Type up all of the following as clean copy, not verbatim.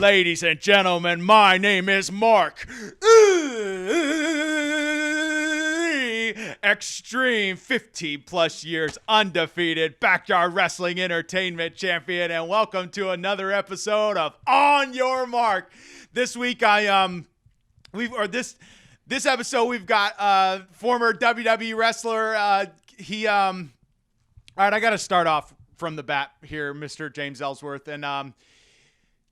Ladies and gentlemen, my name is Mark. E Xtreme, 50 plus years undefeated backyard wrestling entertainment champion, and welcome to another episode of On Your Mark. This week this episode we've got former WWE wrestler. All right, I got to start off from the bat here, Mr. James Ellsworth, and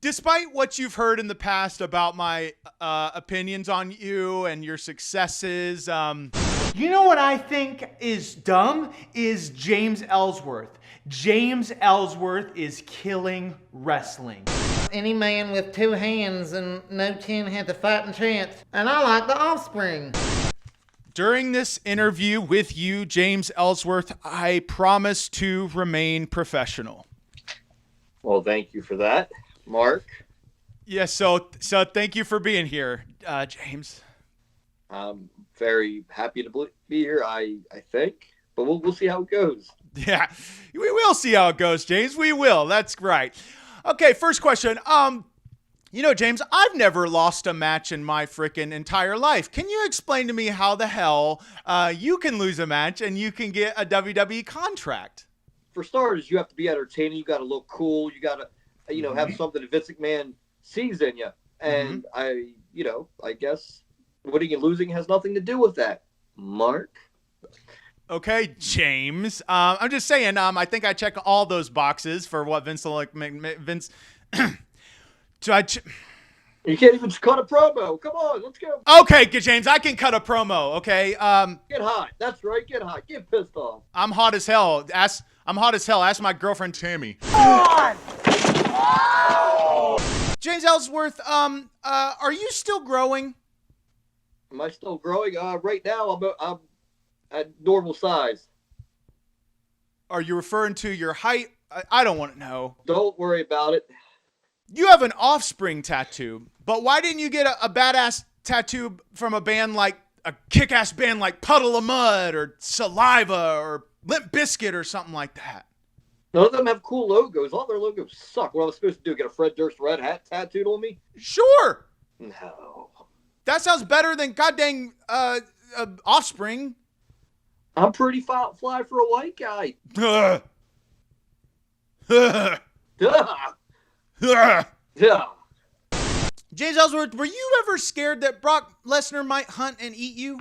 despite what you've heard in the past about my opinions on you and your successes, you know what I think is dumb? Is James Ellsworth. James Ellsworth is killing wrestling. Any man with two hands and no chin has a fighting chance. And I like the offspring. during this interview with you, James Ellsworth, I promise to remain professional. Well, thank you for that, Mark. Yeah, so thank you for being here, James. I'm very happy to be here, I think. But we'll see how it goes. Yeah, we will see how it goes, James. We will. That's right. Okay, first question. James, I've never lost a match in my freaking entire life. Can you explain to me how the hell you can lose a match and you can get a WWE contract? For starters, you have to be entertaining. You got to look cool. You got to, have something that Vince McMahon sees in you. And I guess winning and losing has nothing to do with that, Mark. Okay, James. I'm just saying. I think I check all those boxes for what Vince. Vince. You can't even cut a promo. Come on, let's go. Okay, James, I can cut a promo. Okay. Get hot. That's right. Get hot. Get pissed off. I'm hot as hell. I'm hot as hell. Ask my girlfriend Tammy. On! James Ellsworth. Are you still growing? Am I still growing? Right now, I'm at normal size. Are you referring to your height? I don't want to know. Don't worry about it. You have an offspring tattoo, but why didn't you get a badass tattoo from a band like a kick-ass band like Puddle of Mud or Saliva or Limp Bizkit or something like that? None of them have cool logos. All their logos suck. What am I supposed to do? Get a Fred Durst red hat tattooed on me? Sure. No. That sounds better than goddamn offspring. I'm pretty fly for a white guy. Duh. Duh. Yeah. Yeah. James Ellsworth, were you ever scared that Brock Lesnar might hunt and eat you?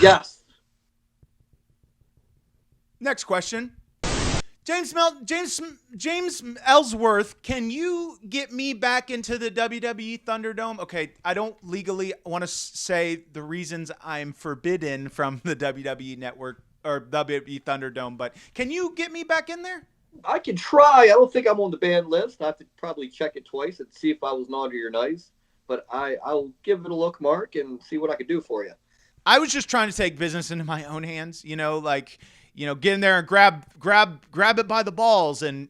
Yes. Next question. James Ellsworth, can you get me back into the WWE Thunderdome? Okay, I don't legally want to say the reasons I'm forbidden from the WWE Network or WWE Thunderdome, but can you get me back in there? I can try. I don't think I'm on the banned list. I have to probably check it twice and see if I was naughty or nice. But I'll give it a look, Mark, and see what I can do for you. I was just trying to take business into my own hands, get in there and grab it by the balls. And,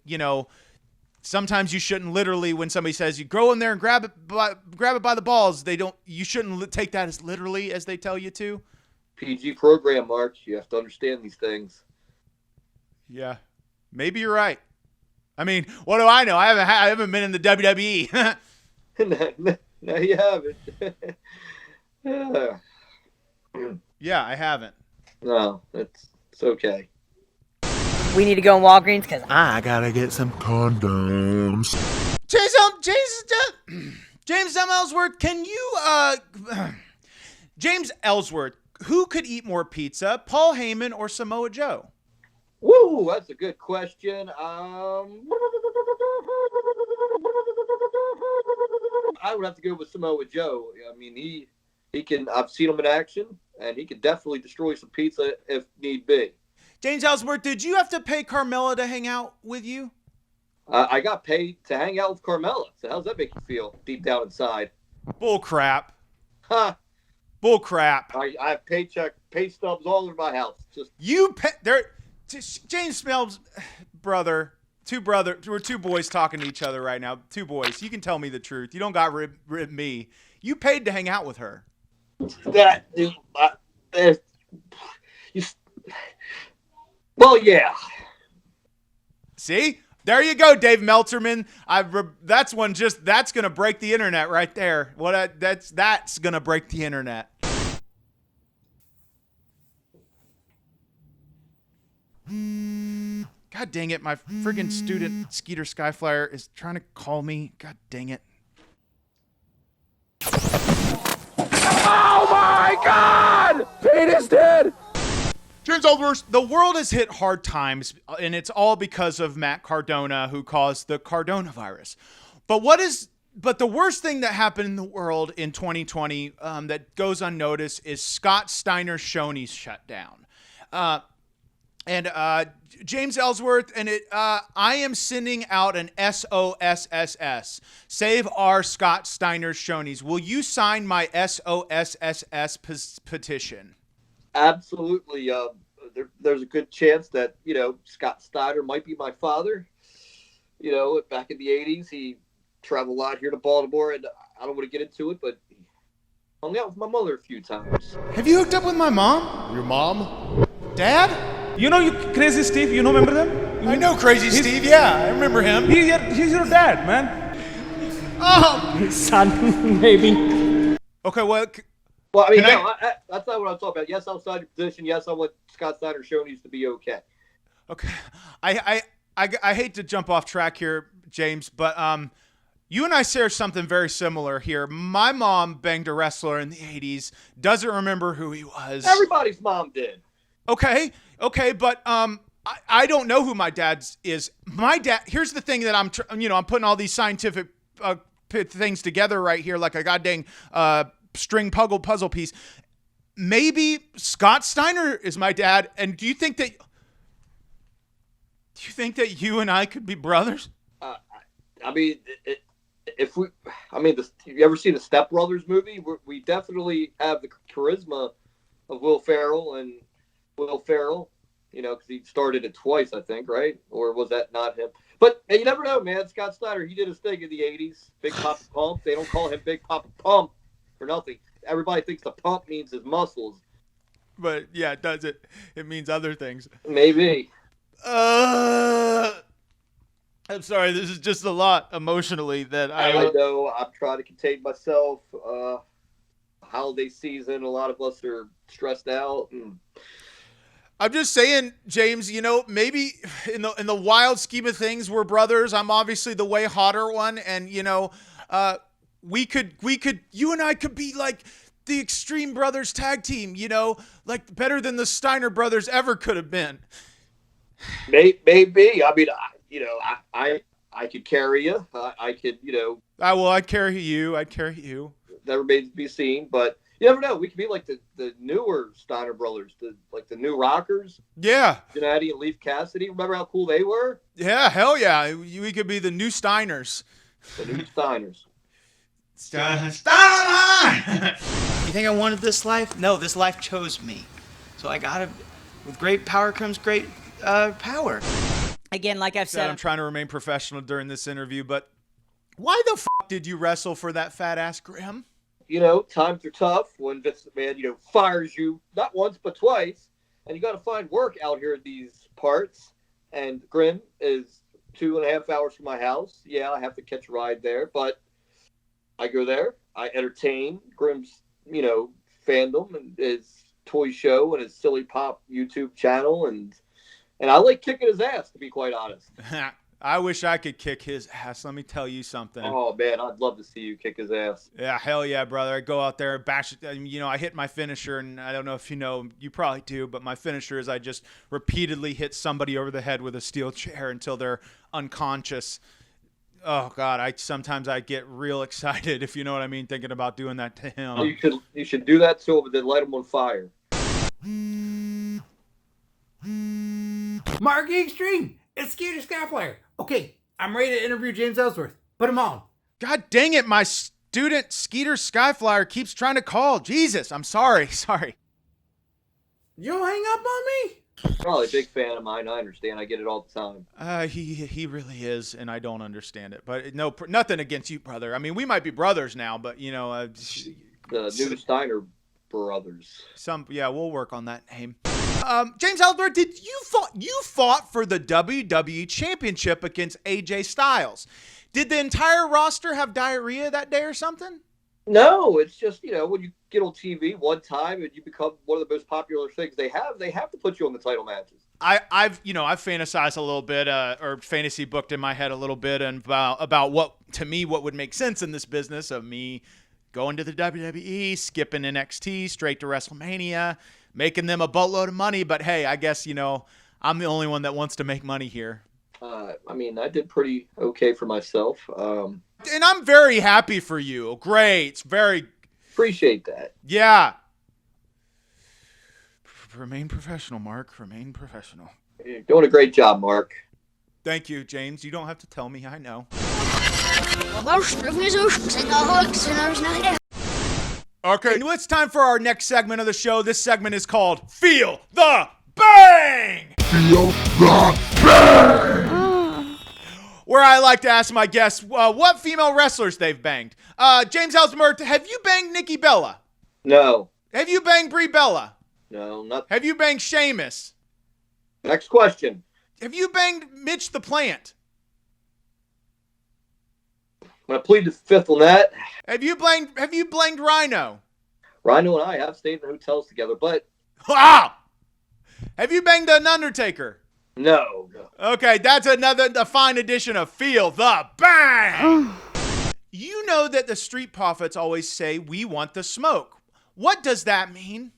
sometimes you shouldn't literally, when somebody says you go in there and grab it by the balls, you shouldn't take that as literally as they tell you to. PG program, Mark. You have to understand these things. Yeah. Maybe you're right. I mean, what do I know? I haven't been in the WWE. No, you haven't. Yeah, I haven't. No, it's okay. We need to go in Walgreens because I gotta get some condoms. James Ellsworth, can you, James Ellsworth, who could eat more pizza, Paul Heyman or Samoa Joe? Woo, that's a good question. I would have to go with Samoa Joe. I mean, he can. I've seen him in action, and he can definitely destroy some pizza if need be. James Ellsworth, did you have to pay Carmella to hang out with you? I got paid to hang out with Carmella. So how's that make you feel deep down inside? Bull crap. Huh? Bull crap. I have pay stubs all over my house. Just James Smells, brother. We're two boys talking to each other right now. Two boys. You can tell me the truth. You don't got rib me. You paid to hang out with her. that. Well, yeah. See? There you go, Dave Meltzerman. That's going to break the internet right there. That's going to break the internet. God dang it, my friggin' student Skeeter Skyflyer is trying to call me. God dang it. Oh my God! Pete is dead! James Ellsworth, the world has hit hard times, and it's all because of Matt Cardona, who caused the Cardona virus. But the worst thing that happened in the world in 2020 that goes unnoticed is Scott Steiner's Shoney's shut down. James Ellsworth, and I am sending out an SOSSS. Save our Scott Steiner's Shoney's. Will you sign my SOSSS petition? Absolutely. There's a good chance that, Scott Steiner might be my father. Back in the 80s, he traveled a lot here to Baltimore, and I don't want to get into it, but he hung out with my mother a few times. Have you hooked up with my mom? Your mom? Dad? You Crazy Steve? You remember them? I know Crazy Steve, yeah. I remember him. He's your dad, man. Oh! Son, maybe. Okay, well... Well, I mean, that's not what I'm talking about. Yes, I'll sign your position. Yes, I want Scott Steiner Shoney's to be okay. Okay. I hate to jump off track here, James, but you and I share something very similar here. My mom banged a wrestler in the 80s, doesn't remember who he was. Everybody's mom did. Okay, but I don't know who my dad's is. My dad, here's the thing that I'm putting all these scientific things together right here like a goddamn string puzzle piece. Maybe Scott Steiner is my dad, and do you think that you and I could be brothers? I mean, you ever seen the Step Brothers movie? We definitely have the charisma of Will Ferrell, because he started it twice, I think, right? Or was that not him? But you never know, man. Scott Steiner, he did his thing in the 80s. Big Papa Pump. They don't call him Big Papa Pump for nothing. Everybody thinks the pump means his muscles. But yeah, it does it. It means other things. Maybe. I'm sorry. This is just a lot emotionally that I know. I'm trying to contain myself. Holiday season. A lot of us are stressed out. And I'm just saying, James, maybe in the wild scheme of things, we're brothers. I'm obviously the way hotter one. And, we could, you and I could be like the Extreme Brothers tag team, like better than the Steiner brothers ever could have been. Maybe. I mean, I could carry you. I could, I'd carry you. That remains to be seen, but you never know. We could be like the newer Steiner brothers, the new Rockers. Yeah. Gennady and Leif Cassidy. Remember how cool they were? Yeah, hell yeah. We could be the new Steiners. The new Steiners. You think I wanted this life? No, this life chose me. So I got it. With great power comes great power. Again, like I've said, I'm trying to remain professional during this interview, but why the f*** did you wrestle for that fat ass Grim? Times are tough when Vince McMahon, fires you not once but twice, and you got to find work out here in these parts. And Grim is 2.5 hours from my house. Yeah, I have to catch a ride there, but I go there. I entertain Grim's, fandom and his toy show and his Silly Pop YouTube channel, and I like kicking his ass, to be quite honest. I wish I could kick his ass. Let me tell you something. Oh, man, I'd love to see you kick his ass. Yeah, hell yeah, brother. I go out there and bash it. I hit my finisher, and I don't know if you probably do, but my finisher is I just repeatedly hit somebody over the head with a steel chair until they're unconscious. Oh, God, sometimes I get real excited, if you know what I mean, thinking about doing that to him. You should do that to him and then light him on fire. Mark E Xtreme, it's Skeeter Skyflyer. Okay, I'm ready to interview James Ellsworth. Put him on. God dang it, my student Skeeter Skyflyer keeps trying to call. Jesus, I'm sorry. You don't hang up on me? Probably a big fan of mine. I understand. I get it all the time. He really is, and I don't understand it. But no, nothing against you, brother. I mean, we might be brothers now, but the new Steiner brothers. We'll work on that name. James Ellsworth, you fought for the WWE Championship against AJ Styles? Did the entire roster have diarrhea that day or something? No, it's just, when you get on TV one time and you become one of the most popular things they have to put you on the title matches. I've fantasized a little bit, or fantasy booked in my head a little bit, and about what would make sense in this business of me going to the WWE, skipping NXT straight to WrestleMania, making them a boatload of money. But hey, I guess I'm the only one that wants to make money here. I did pretty okay for myself. And I'm very happy for you. Great, very appreciate that. Yeah. Remain professional, Mark. Remain professional. You're doing a great job, Mark. Thank you, James. You don't have to tell me. I know. Okay, well, it's time for our next segment of the show. This segment is called Feel the Bang! Feel the bang! Where I like to ask my guests what female wrestlers they've banged. James Ellsworth, have you banged Nikki Bella? No. Have you banged Brie Bella? No, not. Have you banged Sheamus? Next question. Have you banged Mitch the Plant? I'm gonna plead the fifth on that. Have you blamed Rhino? Rhino and I have stayed in hotels together, but Wow! Have you banged an Undertaker? no. Okay, that's a fine edition of Feel the Bang! You know that the Street Profits always say, we want the smoke. What does that mean?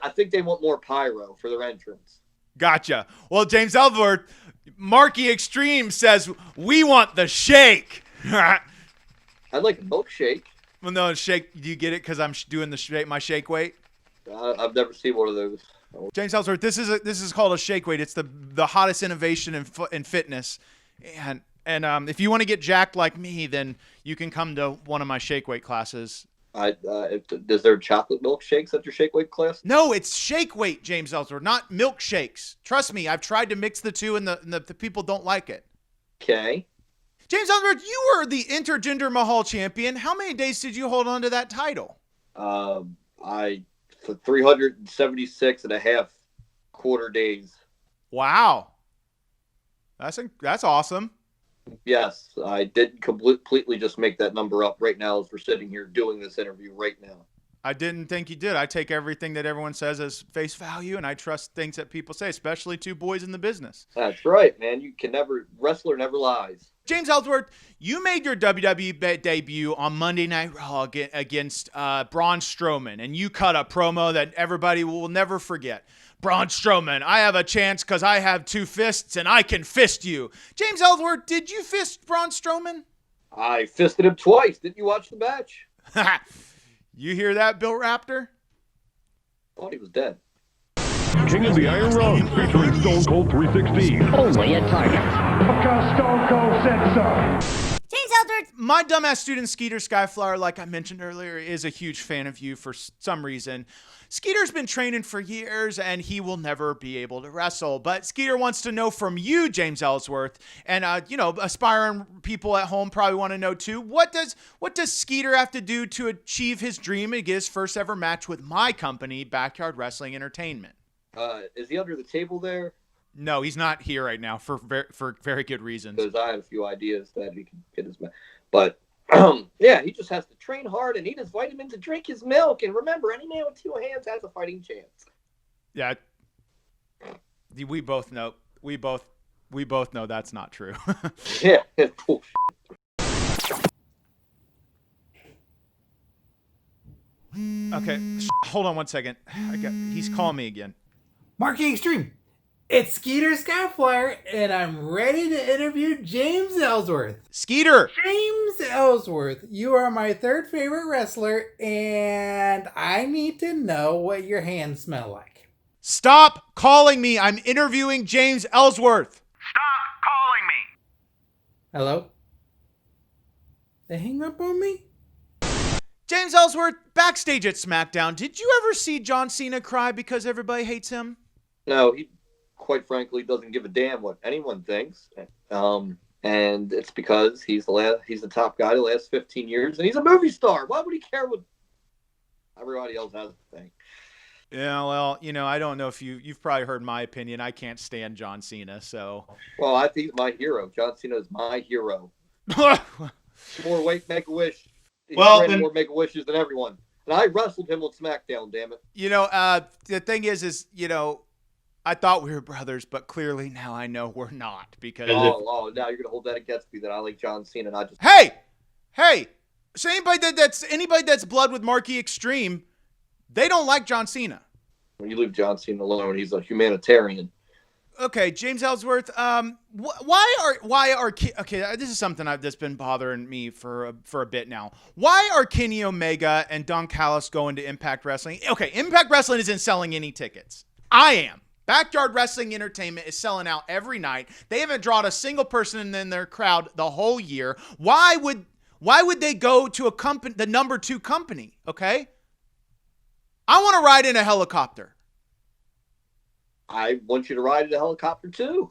I think they want more pyro for their entrance. Gotcha. Well, James Ellsworth, E Xtreme says, we want the shake. I'd like a milkshake. Well, no, shake. Do you get it because I'm doing my shake weight? I've never seen one of those. James Ellsworth, this is called a shake weight. It's the hottest innovation in fitness, and if you want to get jacked like me, then you can come to one of my shake weight classes. Is there chocolate milkshakes at your shake weight class? No, it's shake weight, James Ellsworth, not milkshakes. Trust me, I've tried to mix the two, and the people don't like it. Okay. James Ellsworth, you were the intergender Mahal champion. How many days did you hold on to that title? For 376 and a half quarter days. Wow. That's awesome. Yes, I did completely just make that number up right now as we're sitting here doing this interview right now. I didn't think you did. I take everything that everyone says as face value, and I trust things that people say, especially two boys in the business. That's right, man. Wrestler never lies. James Ellsworth, you made your WWE debut on Monday Night Raw against Braun Strowman, and you cut a promo that everybody will never forget. Braun Strowman, I have a chance because I have two fists and I can fist you. James Ellsworth, did you fist Braun Strowman? I fisted him twice. Didn't you watch the match? You hear that, Bill Raptor? Thought he was dead. King of the Iron Round featuring Stone Cold 316. Only at Target. Because Stone Cold said so. James Ellsworth. My dumbass student Skeeter Skyflower, like I mentioned earlier, is a huge fan of you for some reason. Skeeter's been training for years, and he will never be able to wrestle. But Skeeter wants to know from you, James Ellsworth, and aspiring people at home probably want to know too. What does Skeeter have to do to achieve his dream and get his first ever match with my company, Backyard Wrestling Entertainment? Is he under the table there? No, he's not here right now for very good reasons. Because I have a few ideas that he can get his match, but. Yeah, he just has to train hard and eat his vitamins and drink his milk. And remember, any man with two hands has a fighting chance. Yeah, we both know. We both know that's not true. Yeah, cool. Okay, hold on one second. He's calling me again. Mark E Xtreme, it's Skeeter Skyflyer, and I'm ready to interview James Ellsworth. Skeeter! James Ellsworth, you are my third favorite wrestler, and I need to know what your hands smell like. Stop calling me. I'm interviewing James Ellsworth. Stop calling me. Hello? They hang up on me? James Ellsworth, backstage at SmackDown, did you ever see John Cena cry because everybody hates him? No, he quite frankly doesn't give a damn what anyone thinks. And it's because he's the top guy the last 15 years, and he's a movie star. Why would he care what everybody else has to think? Yeah, well, I don't know if you've probably heard my opinion. I can't stand John Cena, so. Well, I think he's my hero. John Cena is my hero. More weight, Make-A-Wish. He's granted more Make-A-Wishes than everyone. And I wrestled him on SmackDown, damn it. The thing is, I thought we were brothers, but clearly now I know we're not because. Now you're gonna hold that against me that I like John Cena, not just. Hey! So anybody that's blood with Mark E Xtreme, they don't like John Cena. When you leave John Cena alone, he's a humanitarian. Okay, James Ellsworth. Why are okay? This is something that's been bothering me for a bit now. Why are Kenny Omega and Don Callis going to Impact Wrestling? Okay, Impact Wrestling isn't selling any tickets. I am. Backyard Wrestling Entertainment is selling out every night. They haven't drawn a single person in their crowd the whole year. Why would they go to a company, the number 2 company? Okay, I want to ride in a helicopter. I want you to ride in a helicopter too.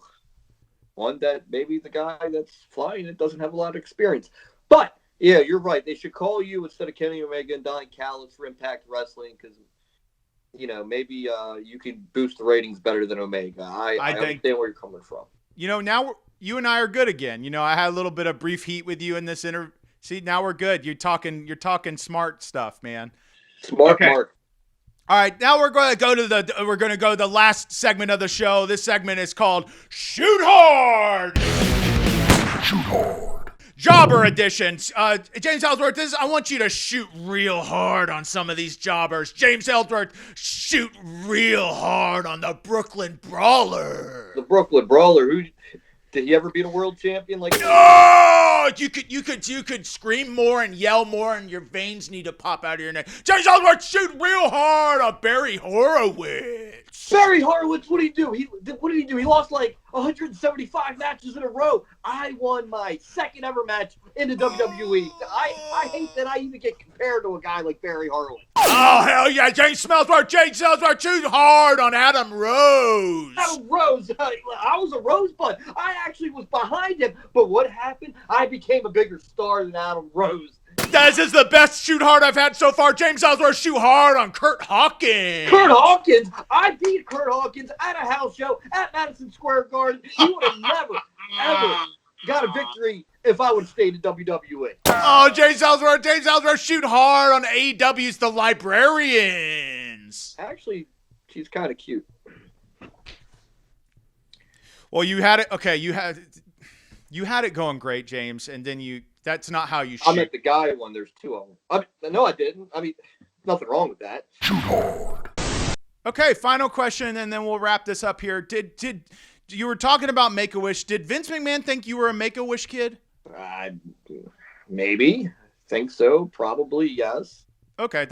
One that maybe the guy that's flying it doesn't have a lot of experience. But yeah, you're right. They should call you instead of Kenny Omega and Don Callis for Impact Wrestling because maybe you can boost the ratings better than Omega. I understand where you're coming from. Now you and I are good again. I had a little bit of brief heat with you in this interview. See, now we're good. You're talking smart stuff, man. Smart Mark. All right, now we're going to go to the last segment of the show. This segment is called Shoot Hard. Shoot hard. Jobber edition. James Ellsworth, I want you to shoot real hard on some of these jobbers. James Ellsworth, shoot real hard on the Brooklyn Brawler. The Brooklyn Brawler. Did he ever beat a world champion? No! You could scream more and yell more, and your veins need to pop out of your neck. James Ellsworth, shoot real hard on Barry Horowitz. Barry Horowitz, what did he do? What did he do? He lost 175 matches in a row. I won my second ever match in the WWE. I hate that I even get compared to a guy like Barry Horowitz. Oh, hell yeah. James Ellsworth, shoot hard on Adam Rose. Adam Rose. I was a rosebud. I actually was behind him. But what happened? I became a bigger star than Adam Rose. This is the best shoot hard I've had so far. James Ellsworth, shoot hard on Kurt Hawkins. Kurt Hawkins? I beat Kurt Hawkins at a house show at Madison Square Garden. He would have never, ever got a victory if I would have stayed in WWE. Oh, James Ellsworth, shoot hard on AEW's The Librarians. Actually, she's kind of cute. Well, you had it. Okay, you had it going great, James, and then that's not how you shoot. I meant the guy one. There's 2 of them. No, I didn't. Nothing wrong with that. Shoot hard. Okay, final question, and then we'll wrap this up here. Did you were talking about Make-A-Wish? Did Vince McMahon think you were a Make-A-Wish kid? Maybe. Think so. Probably, yes. Okay,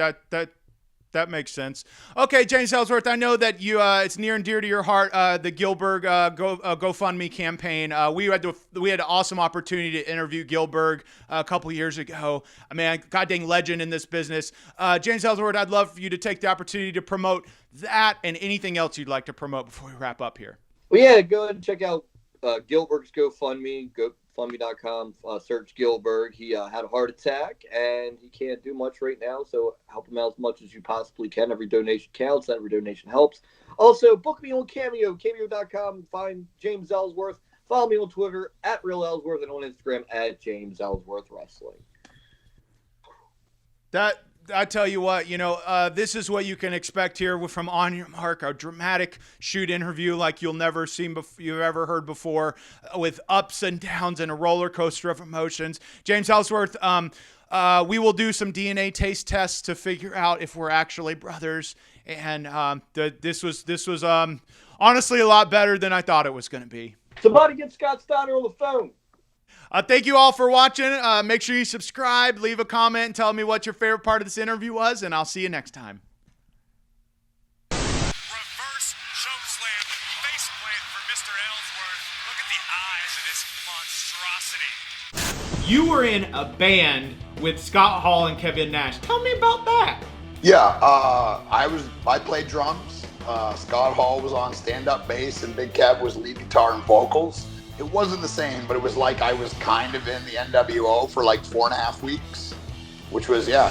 that makes sense. Okay, James Ellsworth, I know that you it's near and dear to your heart, the Gilbert GoFundMe campaign. We had an awesome opportunity to interview Gilbert a couple years ago. I mean, goddamn legend in this business. James Ellsworth, I'd love for you to take the opportunity to promote that and anything else you'd like to promote before we wrap up here. Well, yeah, go ahead and check out Gilbert's GoFundMe, GoFundMe.com, search Gilbert. He had a heart attack, and he can't do much right now, so help him out as much as you possibly can. Every donation counts. Every donation helps. Also, book me on Cameo, Cameo.com. Find James Ellsworth. Follow me on Twitter, @RealEllsworth, and on Instagram, @JamesEllsworthWrestling. I tell you what, this is what you can expect here from On Your Mark, a dramatic shoot interview like you've ever heard before, with ups and downs and a roller coaster of emotions. James Ellsworth, we will do some DNA taste tests to figure out if we're actually brothers. And this was honestly a lot better than I thought it was going to be. Somebody get Scott Steiner on the phone. Thank you all for watching. Make sure you subscribe, leave a comment, and tell me what your favorite part of this interview was, and I'll see you next time. Reverse chokeslam face plant for Mr. Ellsworth. Look at the eyes of this monstrosity. You were in a band with Scott Hall and Kevin Nash. Tell me about that. Yeah, I played drums. Scott Hall was on stand-up bass, and Big Kev was lead guitar and vocals. It wasn't the same, but it was like I was kind of in the NWO for 4.5 weeks, which was, yeah.